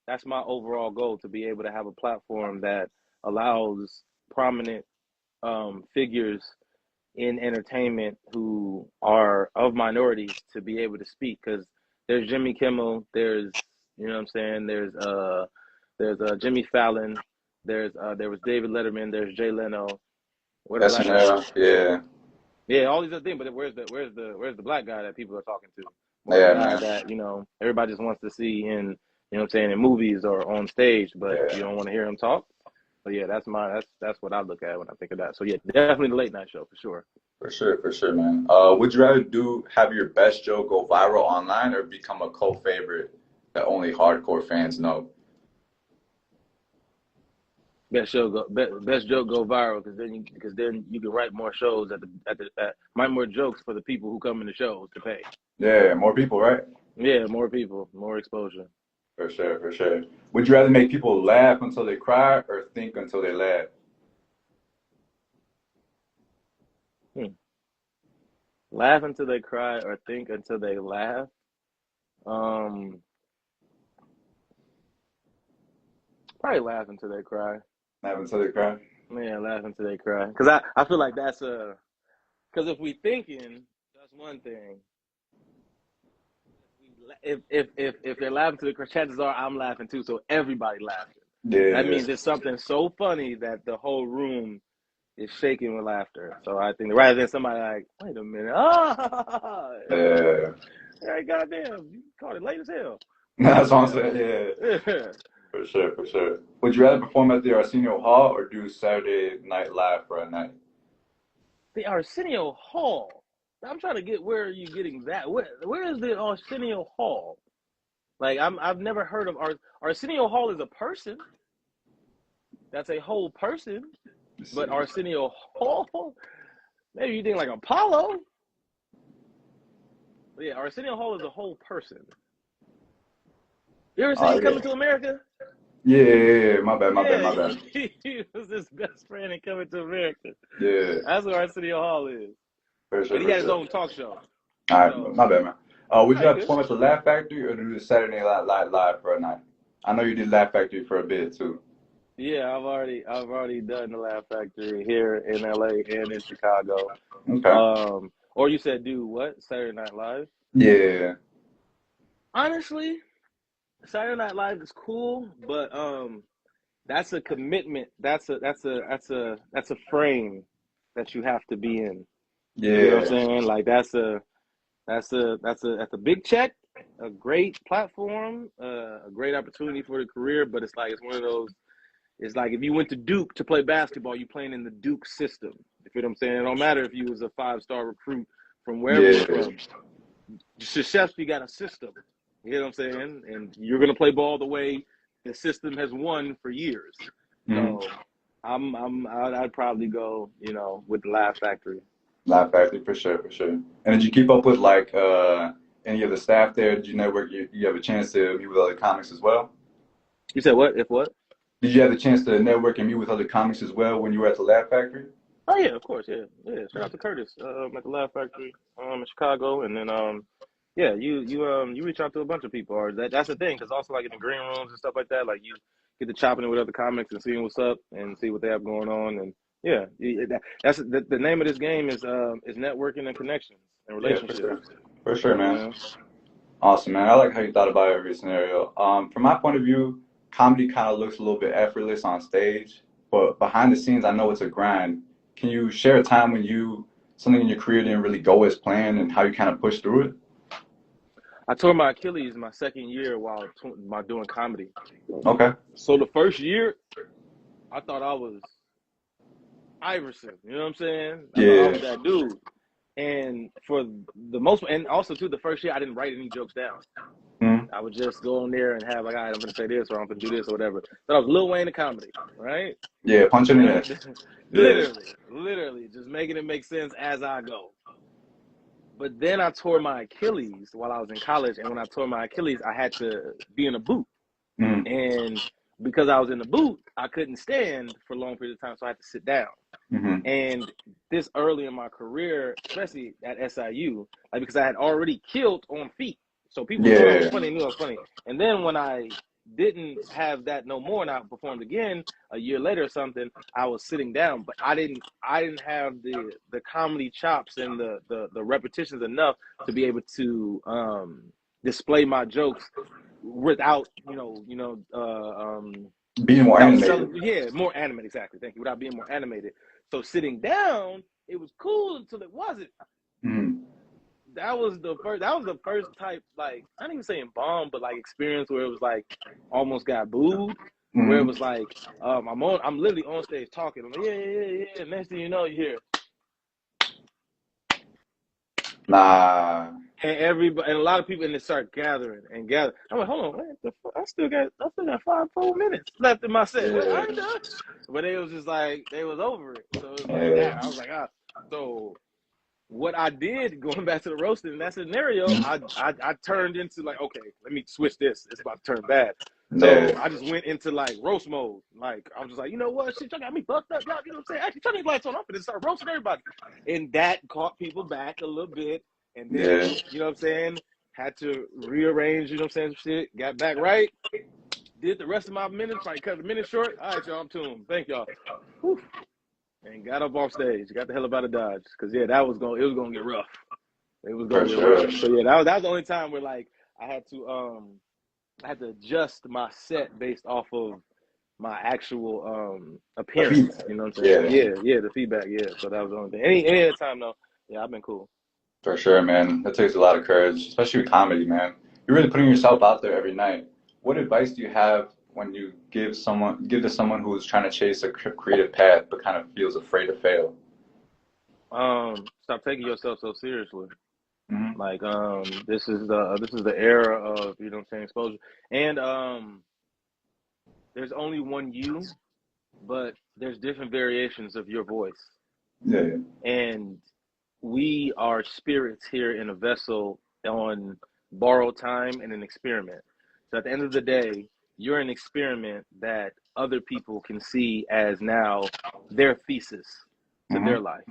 that's my overall goal to be able to have a platform that allows prominent figures in entertainment who who are of minorities to be able to speak, because there's Jimmy Kimmel, there's, you know what I'm saying, there's Jimmy Fallon, there was David Letterman, there's Jay Leno, where the black guy SNL, at? yeah, Yeah, all these other things, but where's the black guy that people are talking to, or the yeah, guy man, that, everybody just wants to see in, you know what I'm saying, in movies or on stage, but you yeah, don't want to hear him talk. So yeah, that's what I look at when I think of that. So yeah, definitely the late night show for sure. for sure, man. Would you rather have your best joke go viral online or become a cult favorite that only hardcore fans know? Best joke go viral, because then you can write more shows write more jokes for the people who come in the shows to pay. Yeah, more people, right? Yeah, more people, more exposure. For sure, for sure. Would you rather make people laugh until they cry or think until they laugh? Hmm. Laugh until they cry or think until they laugh. Um, Probably laugh until they cry. Laugh until they cry? Yeah, laugh until they cry. Because I feel like because if we thinking, that's one thing. If they're laughing to the cry, chances are I'm laughing too. So everybody laughing. That Yeah, means it's something so funny that the whole room is shaking with laughter. So I think rather than somebody like, wait a minute, yeah. hey, goddamn, you caught it late as hell. That's what I'm Yeah. saying, yeah. Yeah. For sure, for sure. Would you rather perform at the Arsenio Hall or do Saturday Night Live for a night? The Arsenio Hall. I'm trying to get where are you getting that? Where is the Arsenio Hall? Like I've never heard of Arsenio Hall is a person. That's a whole person. Let's But see. Arsenio Hall, maybe you think like Apollo. But yeah, Arsenio Hall is a whole person. You ever Oh, seen yeah. Coming to America? Yeah, yeah, yeah. My bad, my bad, Yeah, my bad. he was his best friend in Coming to America. Yeah, That's what Arsenio Hall is. for sure, But he for had his sure. own talk show. All right, So, my bad, man. Would you you rather good. perform at the Laugh Factory or do the Saturday Night Live for a night? I know you did Laugh Factory for a bit too. Yeah, I've already done the Laugh Factory here in LA and in Chicago. Okay. Or you said do what? Saturday Night Live? Yeah, Honestly, Saturday Night Live is cool, but that's a commitment. That's a frame that you have to be in. You know what I'm yeah. saying? Like that's a big check, a great platform, a great opportunity for the career. But it's like it's one of those. It's like if you went to Duke to play basketball, you playing in the Duke system. You feel what I'm saying? It don't matter if you was a 5-star recruit from wherever you're Yeah. from. Krzyzewski got a system. You know what I'm saying? And you're gonna play ball the way the system has won for years. Mm-hmm. So I'd probably go, with the Laugh Factory. Laugh Factory for sure, for sure. And did you keep up with like any of the staff there? Did you network? You have a chance to meet with other comics as well? You said what? If what? Did you have the chance to network and meet with other comics as well when you were at the Laugh Factory? Oh yeah, of course, yeah, yeah. Shout out to Curtis at the Laugh Factory in Chicago, and then yeah, you reach out to a bunch of people, or that's the thing, because also like in the green rooms and stuff like that, like you get to chopping it with other comics and seeing what's up and see what they have going on, and yeah, that's the name of this game is networking and connections and Yeah, for relationships. sure. For You sure, know what I'm man. saying? Awesome, man. I like how you thought about every scenario. From my point of view, comedy kind of looks a little bit effortless on stage, but behind the scenes, I know it's a grind. Can you share a time when something in your career didn't really go as planned and how you kind of pushed through it? I tore my Achilles my second year while doing comedy. Okay. So the first year, I thought I was Iverson. You know what I'm saying? I thought I Yeah. was that dude. And for the most, and also too, the first year I didn't write any jokes down. Mhm. I would just go in there and have like, all right, I'm gonna say this or I'm gonna do this or whatever. But I was Lil Wayne of comedy, right? Yeah, punching in Then, it. Yeah. literally, just making it make sense as I go. But then I tore my Achilles while I was in college, and when I tore my Achilles, I had to be in a boot, Mm-hmm. and because I was in the boot, I couldn't stand for a long period of time, so I had to sit down. Mm-hmm. And this early in my career, especially at SIU, like because I had already killed on feet. So people knew I was Yeah. funny, knew I was funny. And then when I didn't have that no more and I performed again a year later or something, I was sitting down, but I didn't have the comedy chops and the repetitions enough to be able to display my jokes without Being more without animated. selling, yeah, more animated, exactly, thank you, without being more animated. So sitting down, it was cool until it wasn't. Mm-hmm. That was the first type, like, I'm not even saying bomb, but like experience where it was like almost got booed, where it Mm-hmm. was like I'm literally on stage talking. I'm like, yeah. Next thing you know, you hear Nah. and everybody and a lot of people, and they start gathering and gathering. I'm like, hold on, what the fuck? I still got 5 full minutes left in my set. What, I Yeah. ain't done. But it was just like they was over it. So it was like, Yeah. damn. I was like, so what I did, going back to the roasting in that scenario, I turned into like, okay, let me switch this. It's about to turn bad. So Yeah. I just went into like roast mode. Like I was just like, you know what, shit, y'all got me fucked up, y'all. You know what I'm saying? Actually, turn these lights on. I'm gonna start roasting everybody, and that caught people back a little bit. And Yeah. then, you know what I'm saying, had to rearrange. You know what I'm saying? Shit, got back right. Did the rest of my minutes, probably cut the minute short. All right, y'all, I'm tuned. Thank y'all. Whew. And got up off stage. Got the hell up out of Dodge, cause yeah, it was gonna get rough. It was For gonna get sure. rough. So yeah, that was the only time where like I had to adjust my set based off of my actual The appearance. feedback. You know what I'm saying? Yeah. Yeah, the feedback. Yeah, so that was the only thing. Any other time though, yeah, I've been cool. For sure, man. That takes a lot of courage, especially with comedy, man. You're really putting yourself out there every night. What advice do you have when you give to someone who's trying to chase a creative path but kind of feels afraid to fail? Stop taking yourself so seriously. Hmm. Like this is the era of, you know what I'm saying, exposure. And there's only one you, but there's different variations of your voice. Yeah. And we are spirits here in a vessel on borrowed time and an experiment. So at the end of the day, you're an experiment that other people can see as now their thesis to their Hmm. life.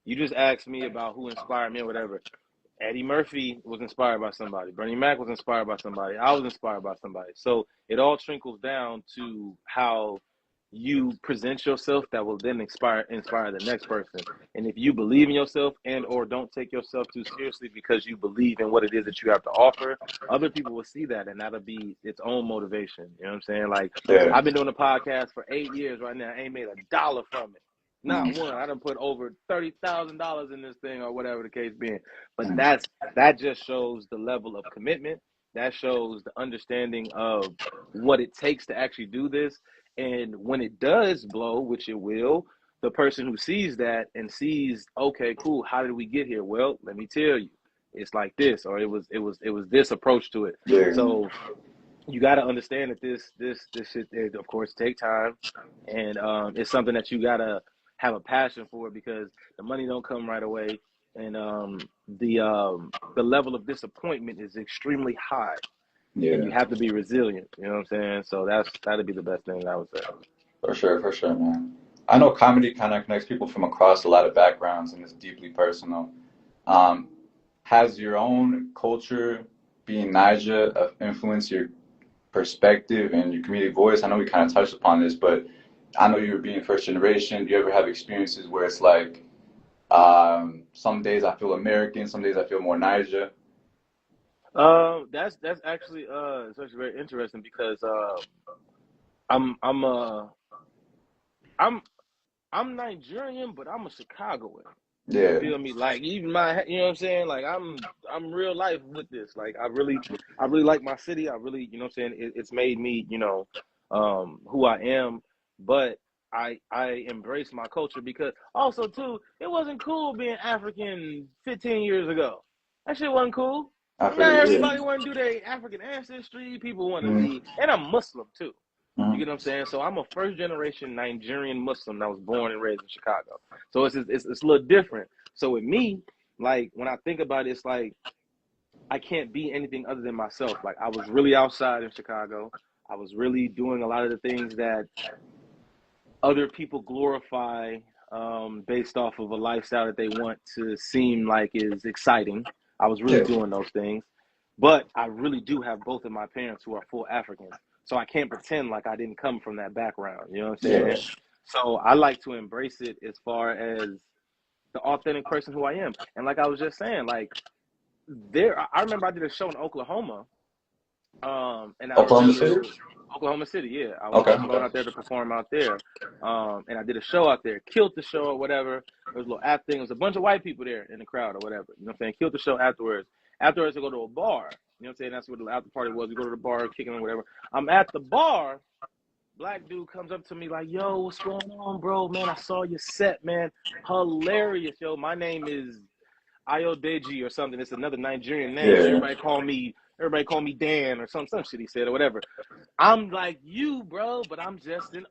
You just asked me about who inspired me or whatever. Eddie Murphy was inspired by somebody. Bernie Mac was inspired by somebody. I was inspired by somebody. So it all trickles down to how you present yourself that will then inspire the next person. And if you believe in yourself and or don't take yourself too seriously because you believe in what it is that you have to offer, other people will see that and that'll be its own motivation. You know what I'm saying? Like Yeah. I've been doing a podcast for 8 years right now. I ain't made a dollar from it. Not Hmm. one. I done put over $30,000 in this thing or whatever the case being. But Hmm. that just shows the level of commitment. That shows the understanding of what it takes to actually do this. And when it does blow, which it will, the person who sees that and sees, okay, cool, how did we get here? Well, let me tell you, it's like this, or it was this approach to it. Yeah. So you got to understand that this shit, it, of course, take time, and it's something that you gotta have a passion for because the money don't come right away, and the level of disappointment is extremely high, and Yeah. you have to be resilient. You know what I'm saying? So that'd be the best thing I would say. For sure, man. I know comedy kind of connects people from across a lot of backgrounds and it's deeply personal. Um, has your own culture, being Niger, influenced your perspective and your comedic voice? I know we kind of touched upon this, but I know you were being first generation. Do you ever have experiences where it's like, some days I feel American, some days I feel more Niger? That's actually it's actually very interesting because I'm I'm uh I'm I'm Nigerian, but I'm a Chicagoan. You Yeah. feel me? Like even you know what I'm saying? Like I'm real life with this. Like I really like my city. I really, you know what I'm saying? It's made me, who I am. But I embrace my culture because also too, it wasn't cool being African 15 years ago. That shit wasn't cool. I feel Now you. everybody want to do their African ancestry. People want to Yeah. be, and I'm Muslim too. You Mhm. get what I'm saying? So I'm a first generation Nigerian Muslim that was born and raised in Chicago. So it's a little different. So with me, like when I think about it, it's like I can't be anything other than myself. Like I was really outside in Chicago. I was really doing a lot of the things that other people glorify based off of a lifestyle that they want to seem like is exciting. I was really Yeah. doing those things. But I really do have both of my parents who are full Africans. So I can't pretend like I didn't come from that background. You know what I'm Yeah. saying? So I like to embrace it as far as the authentic person who I am. And like I was just saying, like I remember I did a show in Oklahoma, and I Oklahoma City? remember Oklahoma City. Yeah, I Okay, was flown okay. out there to perform out there, and I did a show out there. Killed the show or whatever. There was a little after thing. It was a bunch of white people there in the crowd or whatever. You know what I'm saying? Killed the show afterwards. Afterwards, I go to a bar. You know what I'm saying? That's what the after party was. We go to the bar, kicking or whatever. I'm at the bar. Black dude comes up to me like, "Yo, what's going on, bro? Man, I saw your set, man. Hilarious, yo. My name is Ayodeji or something. It's another Nigerian name. Yeah. Everybody call me Dan or some shit he said or whatever." I'm like you, bro, but I'm the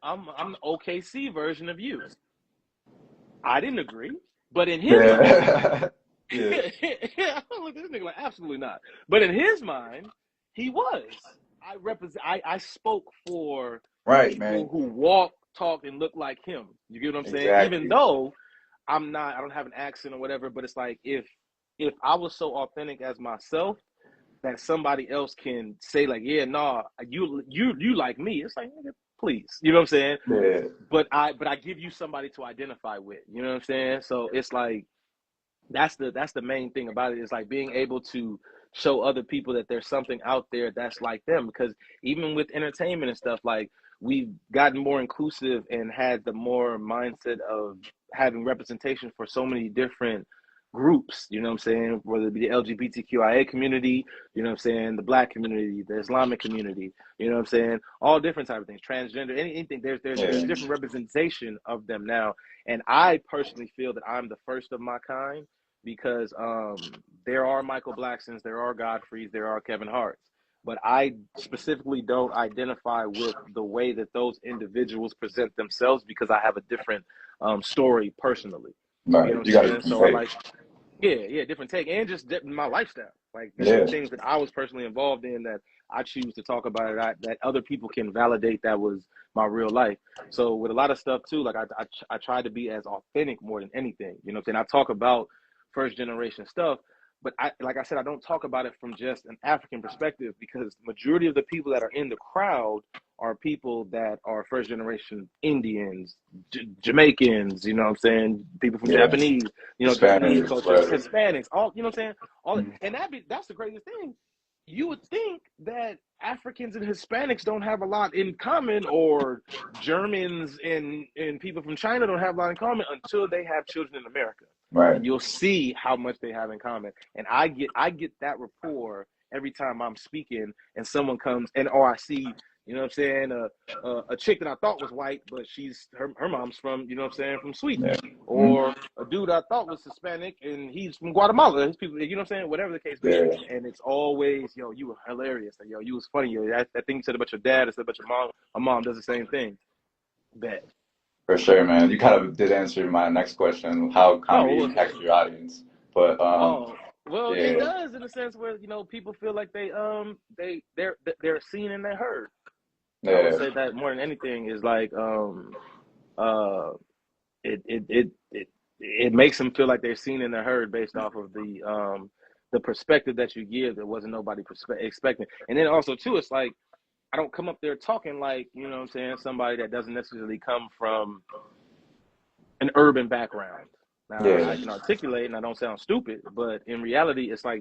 OKC version of you. I didn't agree, but in his mind, Yeah. Yeah. I look at this nigga like absolutely not. But in his mind, he was. I spoke for Right, people man. who walk, talk, and look like him. You get what I'm saying? Even Exactly. though I don't have an accent or whatever, but it's like if I was so authentic as myself that somebody else can say like, yeah, nah, you like me. It's like, nigga, please. You know what I'm saying? Yeah. But I give you somebody to identify with. You know what I'm saying? So it's like that's the main thing about it is like being able to show other people that there's something out there that's like them, because even with entertainment and stuff, like we've gotten more inclusive and had the more mindset of having representation for so many different groups, you know what I'm saying, whether it be the LGBTQIA community, you know what I'm saying, the black community, the Islamic community, you know what I'm saying, all different type of things, transgender, anything. There's Yeah. different representation of them now, and I personally feel that I'm the first of my kind because there are Michael Blacksons, there are Godfreys, there are Kevin Harts, but I specifically don't identify with the way that those individuals present themselves because I have a different story personally. You know Right. what You I'm got saying? to So I take. like, yeah, different take, and just my lifestyle. Like there's Yeah. some things that I was personally involved in that I choose to talk about it, that other people can validate that was my real life. So with a lot of stuff too, like I try to be as authentic more than anything. You know what I'm saying? I talk about first generation stuff, but like I said, I don't talk about it from just an African perspective because majority of the people that are in the crowd are people that are first generation Indians, Jamaicans, you know what I'm saying? People from Yeah. Japanese, Japanese Hispanics, culture, whatever. Hispanics, all, you know what I'm saying? All, Mhm. and that's the craziest thing. You would think that Africans and Hispanics don't have a lot in common, or Germans and people from China don't have a lot in common until they have children in America. Right. And you'll see how much they have in common. And I get that rapport every time I'm speaking and someone comes and or I see, you know what I'm saying, a chick that I thought was white, but she's her mom's from, you know what I'm saying, from Sweden. Yeah. Mhm. Or a dude I thought was Hispanic and he's from Guatemala. His people, you know what I'm saying, whatever the case be. Yeah. And it's always, yo, you were hilarious. Like, yo, you was funny. Yo, that thing you said about your dad, I said about your mom. My mom does the same thing. Bet. For sure, man. You kind of did answer my next question, how Oh, what comedy was it? impacts your audience. But Oh, well, it yeah, does in a sense where people feel like they're seen and they're heard. I would yeah, say that more than anything is like uh it it it it, it makes them feel like they're seen and they're heard based off of the perspective that you give that wasn't nobody expecting. And then also too, it's like I don't come up there talking like, you know what I'm saying, somebody that doesn't necessarily come from an urban background. Now I yeah. can articulate and I don't sound stupid, but in reality, it's like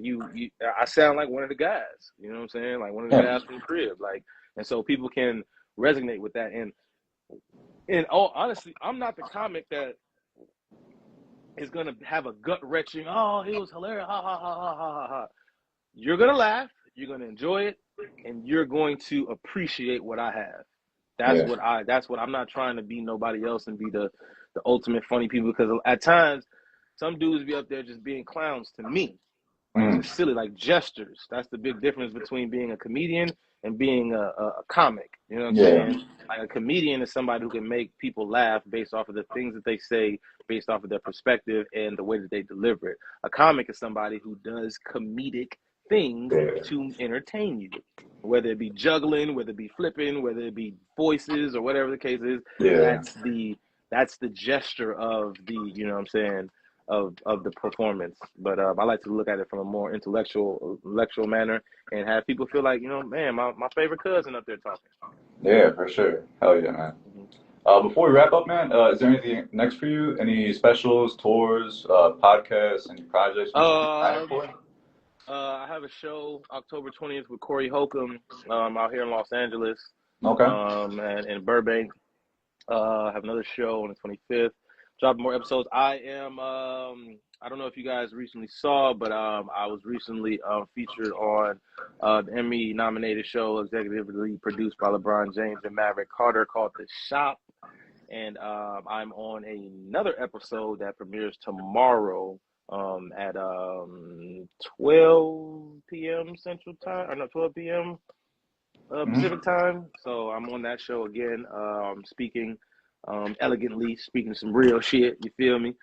I sound like one of the guys. You know what I'm saying? Like one of the Yeah. guys from the crib. Like, and so people can resonate with that. And oh, honestly, I'm not the comic that is gonna have a gut wrenching. Oh, it was hilarious. Ha ha ha ha ha ha ha. You're gonna laugh. You're gonna enjoy it, and you're going to appreciate what I have. Yeah. That's what I'm not trying to be nobody else and be the ultimate funny people, because at times some dudes be up there just being clowns to me, like Mm. just silly, like gestures. That's the big difference between being a comedian and being a comic. You know what I'm Yeah. saying? Like a comedian is somebody who can make people laugh based off of the things that they say, based off of their perspective and the way that they deliver it. A comic is somebody who does comedic things Yeah. to entertain you, whether it be juggling, whether it be flipping, whether it be voices or whatever the case is. Yeah. That's the gesture of the, you know what I'm saying, of the performance. But I like to look at it from a more intellectual manner and have people feel like, man, my favorite cousin up there talking. Yeah, for sure. Hell yeah, man. Before we wrap up, man, is there anything next for you? Any specials, tours, podcasts, any projects we should be excited for? I have a show October 20th with Corey Holcomb out here in Los Angeles Okay. and in Burbank. I have another show on the 25th. Dropping more episodes. I don't know if you guys recently saw, but I was recently featured on the Emmy-nominated show executively produced by LeBron James and Maverick Carter called The Shop. And I'm on another episode that premieres tomorrow at 12 p.m. Central Time, or no, 12 p.m. Pacific Time. So I'm on that show again, speaking elegantly, speaking some real shit. You feel me?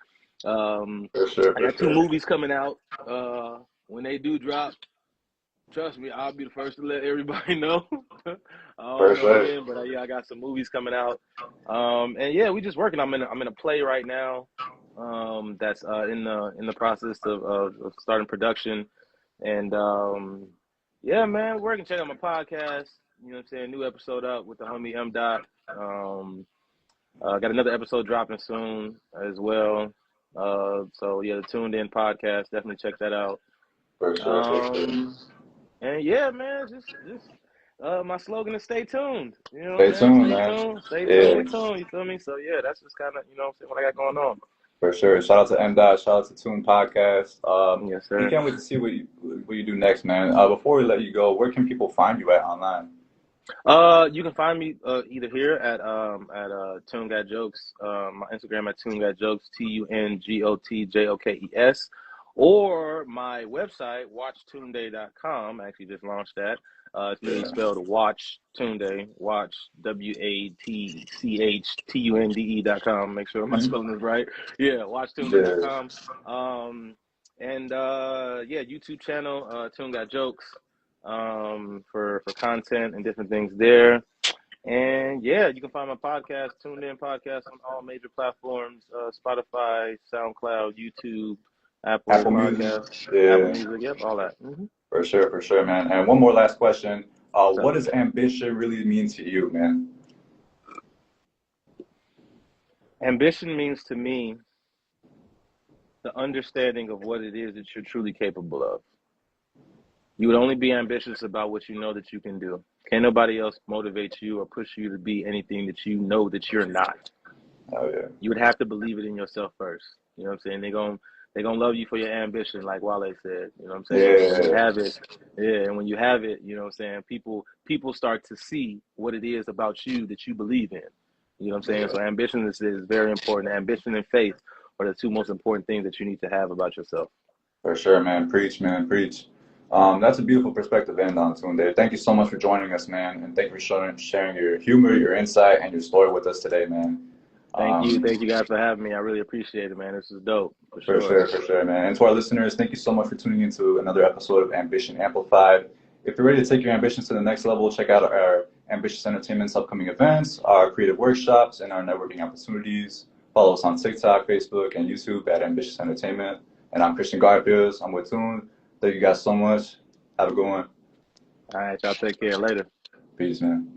For sure. I got two movies coming out. When they do drop, trust me, I'll be the first to let everybody know. For sure. But yeah, I got some movies coming out. And yeah, we just working. I'm in a play right now. That's in the process of starting production. And yeah, man, working. Check out my podcast. You know what I'm saying? New episode up with the homie M. Dot. Got another episode dropping soon as well. So yeah, the Tuned In podcast, definitely check that out. For sure. And yeah, man, just my slogan is stay tuned. You know Stay what I'm saying? tuned, man. Stay tuned, you feel me? So yeah, that's just kind of, what I got going on. For sure. Shout out to M. Dot. Shout out to Tune Podcast. Yes, sir. We can't wait to see what you do next, man. Before we let you go, where can people find you at online? You can find me either here at Tune Got Jokes, my Instagram at Tune Got Jokes, TUNGOTJOKES, or my website, watchtunde.com. I actually just launched that. It's really spelled Watch Tunde, Watch WATCHTUNDE.com. Make sure my spelling is right. Yeah, watchtunde.com. And yeah, YouTube channel, Tune Got Jokes. For content and different things there. And yeah, you can find my podcast, Tuned In Podcast, on all major platforms, Spotify, SoundCloud, YouTube, Apple Music. Podcasts, Yeah. Apple Music, yep, all that. For sure, man. And one more last question. What does ambition really mean to you, man? Ambition means to me the understanding of what it is that you're truly capable of. You would only be ambitious about what you know that you can do. Can't nobody else motivate you or push you to be anything that you know that you're not. Oh yeah. You would have to believe it in yourself first. You know what I'm saying? They're gonna love you for your ambition, like Wale said. You know what I'm saying? Yeah. When you have it, and when you have it, you know what I'm saying, people start to see what it is about you that you believe in. You know what I'm saying? So ambition is very important. Ambition and faith are the two most important things that you need to have about yourself. For sure, man. Preach, man. Preach. That's a beautiful perspective to end on, Tunde. Thank you so much for joining us, man, and thank you for sharing your humor, your insight, and your story with us today, man. Thank you guys for having me. I really appreciate it, man. This is dope. For sure, man. And to our listeners, thank you so much for tuning into another episode of Ambition Amplified. If you're ready to take your ambitions to the next level, check out our Ambitious Entertainment's upcoming events, our creative workshops, and our networking opportunities. Follow us on TikTok, Facebook, and YouTube at Ambitious Entertainment. And I'm Christian Garfield. I'm with Tune. Thank you guys so much. Have a good one. All right, y'all take care. Later. Peace, man.